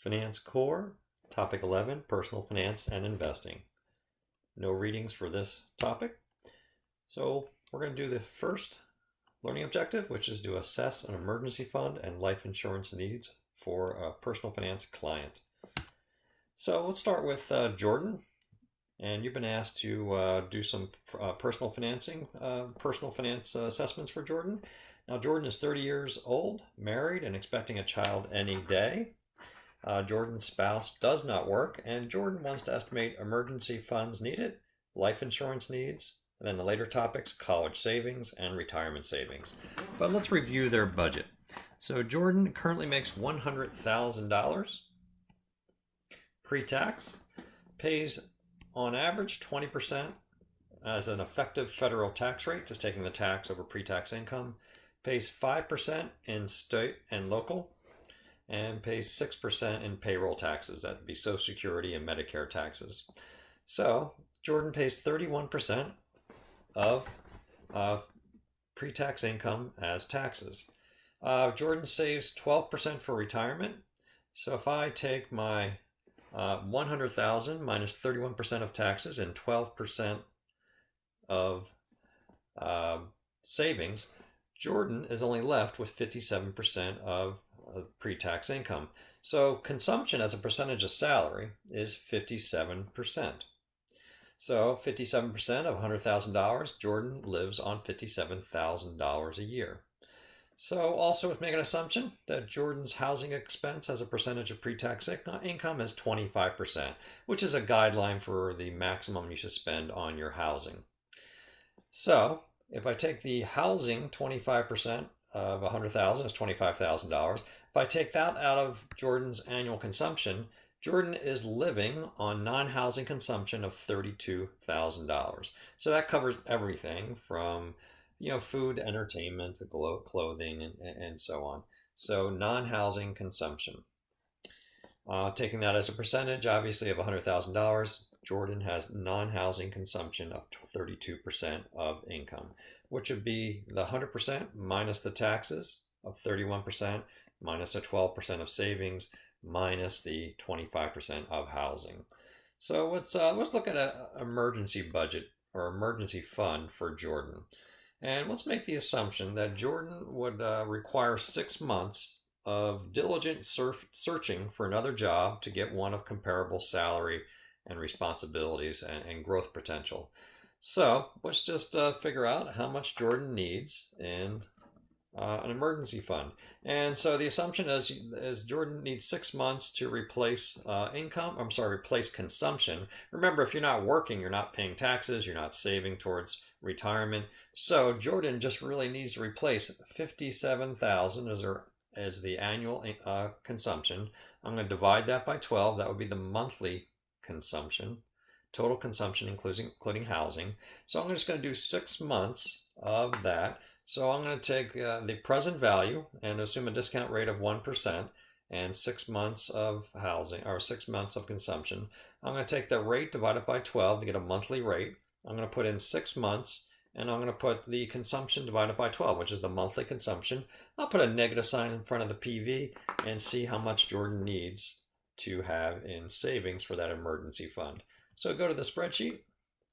Finance Core, Topic 11, Personal Finance and Investing. No readings for this topic. So we're going to do the first learning objective, which is to assess an emergency fund and life insurance needs for a personal finance client. So let's start with Jordan. And you've been asked to do some personal finance assessments for Jordan. Now, Jordan is 30 years old, married, and expecting a child any day. Jordan's spouse does not work, and Jordan wants to estimate emergency funds needed, life insurance needs, and then the later topics, college savings and retirement savings. But let's review their budget. So Jordan currently makes $100,000 pre-tax, pays on average 20% as an effective federal tax rate, just taking the tax over pre-tax income, pays 5% in state and local, and pays 6% in payroll taxes. That would be Social Security and Medicare taxes. So Jordan pays 31% of pre-tax income as taxes. Jordan saves 12% for retirement. So if I take my 100,000 minus 31% of taxes and 12% of savings, Jordan is only left with 57% of pre-tax income. So consumption as a percentage of salary is 57%. So 57% of $100,000, Jordan lives on $57,000 a year. So also let's make an assumption that Jordan's housing expense as a percentage of pre-tax income is 25%, which is a guideline for the maximum you should spend on your housing. So if I take the housing 25% of $100,000 is $25,000. If I take that out of Jordan's annual consumption, Jordan is living on non-housing consumption of $32,000. So that covers everything from food, entertainment, clothing, and so on. So non-housing consumption. Taking that as a percentage, obviously, of $100,000, Jordan has non-housing consumption of 32% of income, which would be the 100% minus the taxes of 31%, minus the 12% of savings, minus the 25% of housing. So let's look at an emergency budget or emergency fund for Jordan. And let's make the assumption that Jordan would require 6 months of diligent searching for another job to get one of comparable salary and responsibilities and growth potential. So let's just figure out how much Jordan needs in an emergency fund. And so the assumption is Jordan needs 6 months to replace replace consumption. Remember, if you're not working, you're not paying taxes, you're not saving towards retirement. So Jordan just really needs to replace 57,000 as the annual consumption. I'm going to divide that by 12. That would be the monthly consumption, total consumption including housing. So I'm just going to do 6 months of that. So I'm going to take the present value and assume a discount rate of 1% and 6 months of housing or 6 months of consumption. I'm going to take the rate divided by 12 to get a monthly rate. I'm going to put in 6 months and I'm going to put the consumption divided by 12, which is the monthly consumption. I'll put a negative sign in front of the PV and see how much Jordan needs to have in savings for that emergency fund. So go to the spreadsheet,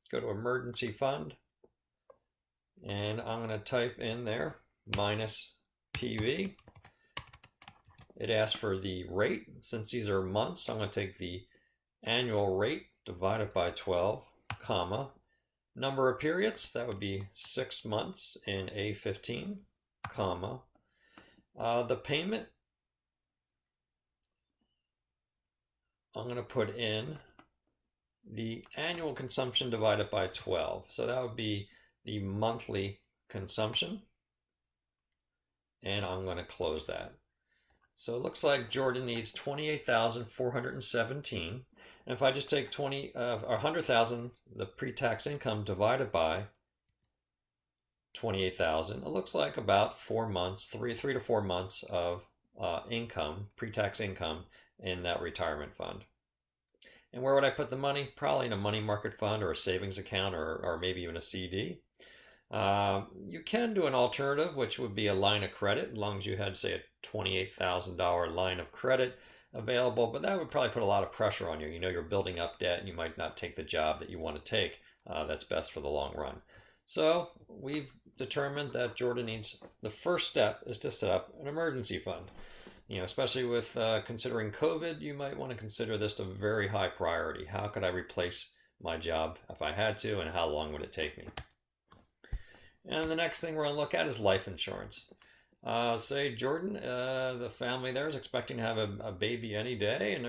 go to emergency fund, and I'm going to type in there minus PV. It asks for the rate. Since these are months, I'm going to take the annual rate divided by 12, comma, number of periods, that would be 6 months in A15, comma, the payment, I'm going to put in the annual consumption divided by 12. So that would be the monthly consumption. And I'm going to close that. So it looks like Jordan needs 28,417. And if I just take 100,000, the pre-tax income divided by 28,000, it looks like about 4 months, 3 to 4 months of income, pre-tax income in that retirement fund. And where would I put the money? Probably in a money market fund or a savings account or maybe even a CD. You can do an alternative, which would be a line of credit, as long as you had, say, a $28,000 line of credit. available, but that would probably put a lot of pressure on you. You know, you're building up debt and you might not take the job that you want to take that's best for the long run. So we've determined that Jordan needs, the first step is to set up an emergency fund. You know, especially with considering COVID, you might want to consider this a very high priority. How could I replace my job if I had to, and how long would it take me? And the next thing we're going to look at is life insurance. Say Jordan, the family there is expecting to have a baby any day,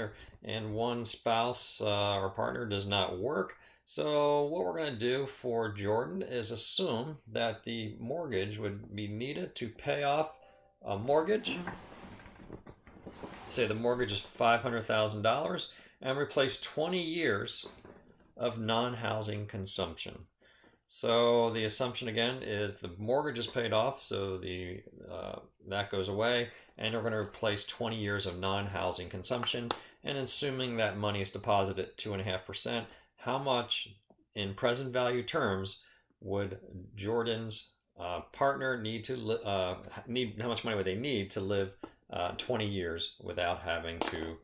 and one spouse or partner does not work. So what we're going to do for Jordan is assume that the mortgage would be needed to pay off a mortgage. Say the mortgage is $500,000 and replace 20 years of non-housing consumption. So the assumption again is the mortgage is paid off, so that goes away, and we're going to replace 20 years of non-housing consumption. And assuming that money is deposited at 2.5%, how much in present value terms would Jordan's partner need to how much money would they need to live 20 years without having to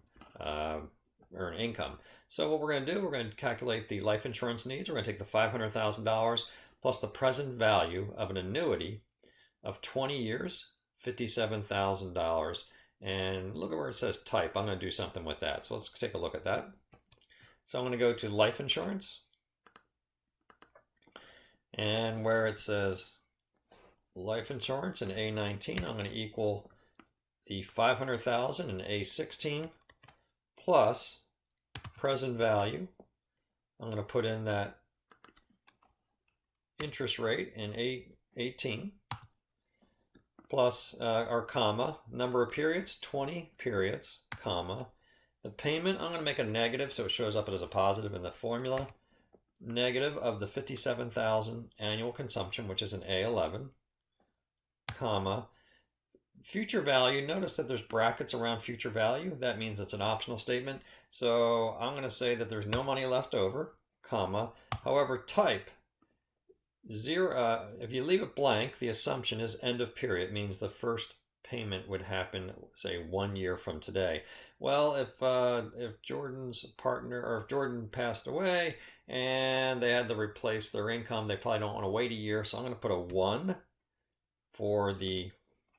earn income? So what we're going to do, we're going to calculate the life insurance needs. We're going to take the $500,000 plus the present value of an annuity of 20 years, $57,000. And look at where it says type. I'm going to do something with that. So let's take a look at that. So I'm going to go to life insurance. And where it says life insurance in A19, I'm going to equal the 500,000 in A16 plus present value. I'm going to put in that interest rate in A18 plus our comma, number of periods, 20 periods, comma. The payment, I'm going to make a negative so it shows up as a positive in the formula. Negative of the 57,000 annual consumption, which is an A11, comma. Future value, notice that there's brackets around future value. That means it's an optional statement. So I'm going to say that there's no money left over, comma. However, type zero. If you leave it blank, the assumption is end of period. It means the first payment would happen, say, 1 year from today. Well, if Jordan's partner, or if Jordan passed away and they had to replace their income, they probably don't want to wait a year. So I'm going to put a 1 for the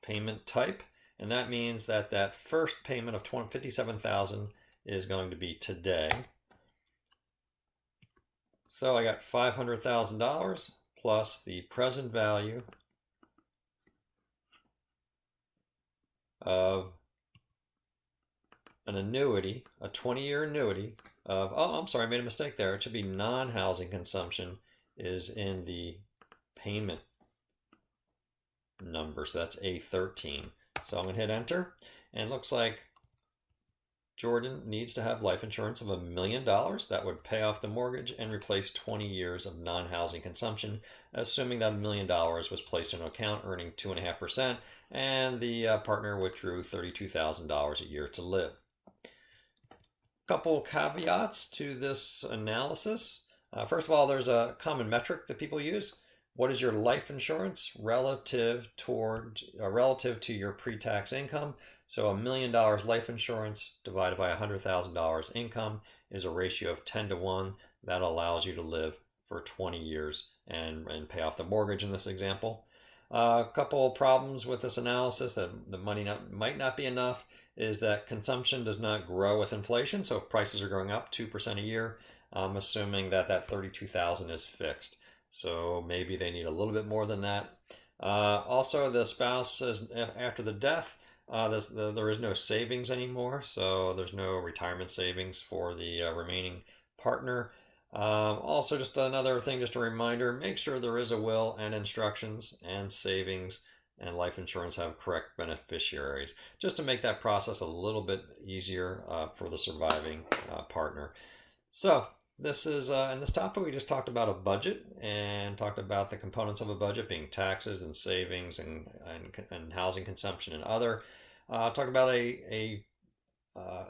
payment type, and that means that that first payment of $57,000 is going to be today. So I got $500,000 plus the present value of an annuity, a 20-year annuity of, oh, I'm sorry, I made a mistake there. It should be non-housing consumption is in the payment number, so that's A13. So I'm going to hit enter, and it looks like Jordan needs to have life insurance of $1 million. That would pay off the mortgage and replace 20 years of non-housing consumption, assuming that $1 million was placed in an account earning 2.5%, and the partner withdrew $32,000 a year to live. Couple caveats to this analysis. First of all, there's a common metric that people use. What is your life insurance relative to your pre-tax income? So $1 million life insurance divided by $100,000 income is a ratio of 10 to 1. That allows you to live for 20 years and pay off the mortgage in this example. A couple of problems with this analysis that the money might not be enough is that consumption does not grow with inflation. So if prices are going up 2% a year, I'm assuming that that $32,000 is fixed. So maybe they need a little bit more than that. Also, the spouse says after the death, there is no savings anymore. So there's no retirement savings for the remaining partner. Also, just another thing, just a reminder, make sure there is a will and instructions and savings and life insurance have correct beneficiaries, just to make that process a little bit easier for the surviving partner. So this is, in this topic, we just talked about a budget and talked about the components of a budget being taxes and savings and housing consumption and other. Talked about a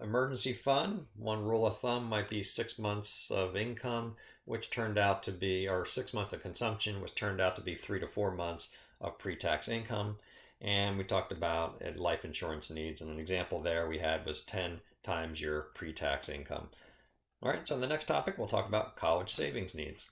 emergency fund. One rule of thumb might be 6 months of income, which turned out to be, or 6 months of consumption, which turned out to be 3 to 4 months of pre-tax income. And we talked about life insurance needs, and an example there we had was 10 times your pre-tax income. All right, so in the next topic, we'll talk about college savings needs.